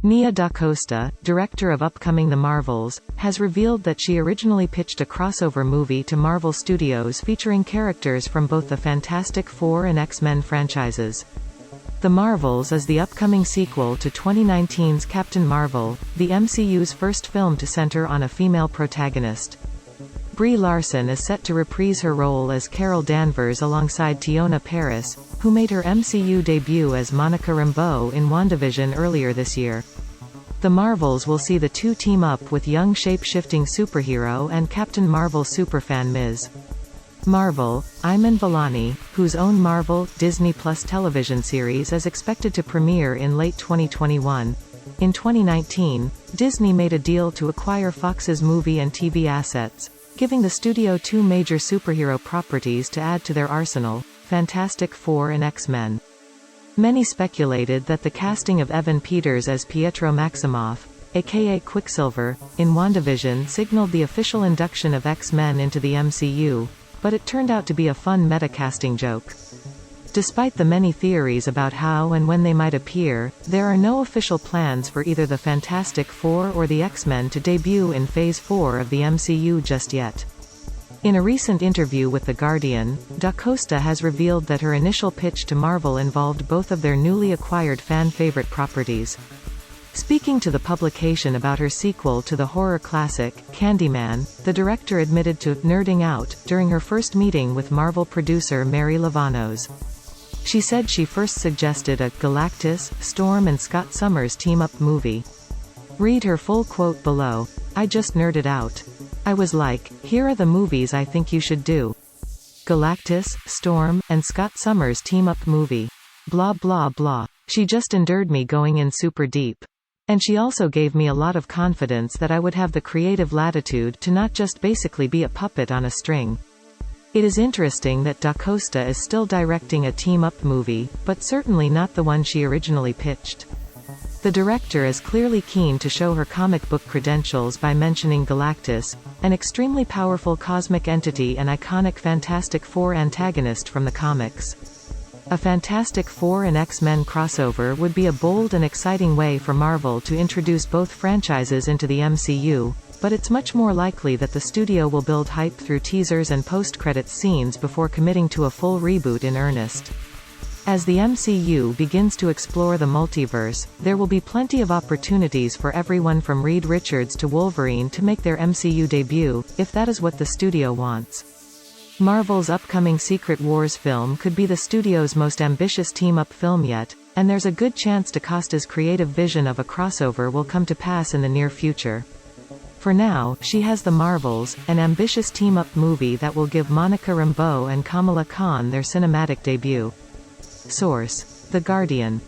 Nia DaCosta, director of upcoming The Marvels, has revealed that she originally pitched a crossover movie to Marvel Studios featuring characters from both the Fantastic Four and X-Men franchises. The Marvels is the upcoming sequel to 2019's Captain Marvel, the MCU's first film to center on a female protagonist. Brie Larson is set to reprise her role as Carol Danvers alongside Teyonah Parris, who made her MCU debut as Monica Rambeau in WandaVision earlier this year. The Marvels will see the two team up with young shape-shifting superhero and Captain Marvel superfan Ms. Marvel, Iman Vellani, whose own Marvel, Disney Plus television series is expected to premiere in late 2021. In 2019, Disney made a deal to acquire Fox's movie and TV assets, giving the studio two major superhero properties to add to their arsenal, Fantastic Four and X-Men. Many speculated that the casting of Evan Peters as Pietro Maximoff, aka Quicksilver, in WandaVision signaled the official induction of X-Men into the MCU, but it turned out to be a fun meta-casting joke. Despite the many theories about how and when they might appear, there are no official plans for either the Fantastic Four or the X-Men to debut in Phase 4 of the MCU just yet. In a recent interview with The Guardian, DaCosta has revealed that her initial pitch to Marvel involved both of their newly acquired fan-favorite properties. Speaking to the publication about her sequel to the horror classic, Candyman, the director admitted to "nerding out" during her first meeting with Marvel producer Mary Lavanos. She said she first suggested a Galactus, Storm and Scott Summers team-up movie. Read her full quote below. "I just nerded out. I was like, here are the movies I think you should do. Galactus, Storm, and Scott Summers team-up movie. Blah blah blah. She just endured me going in super deep. And she also gave me a lot of confidence that I would have the creative latitude to not just basically be a puppet on a string." It is interesting that DaCosta is still directing a team-up movie, but certainly not the one she originally pitched. The director is clearly keen to show her comic book credentials by mentioning Galactus, an extremely powerful cosmic entity and iconic Fantastic Four antagonist from the comics. A Fantastic Four and X-Men crossover would be a bold and exciting way for Marvel to introduce both franchises into the MCU, but it's much more likely that the studio will build hype through teasers and post-credits scenes before committing to a full reboot in earnest. As the MCU begins to explore the multiverse, there will be plenty of opportunities for everyone from Reed Richards to Wolverine to make their MCU debut, if that is what the studio wants. Marvel's upcoming Secret Wars film could be the studio's most ambitious team-up film yet, and there's a good chance DaCosta's creative vision of a crossover will come to pass in the near future. For now, she has The Marvels, an ambitious team-up movie that will give Monica Rambeau and Kamala Khan their cinematic debut. Source: The Guardian.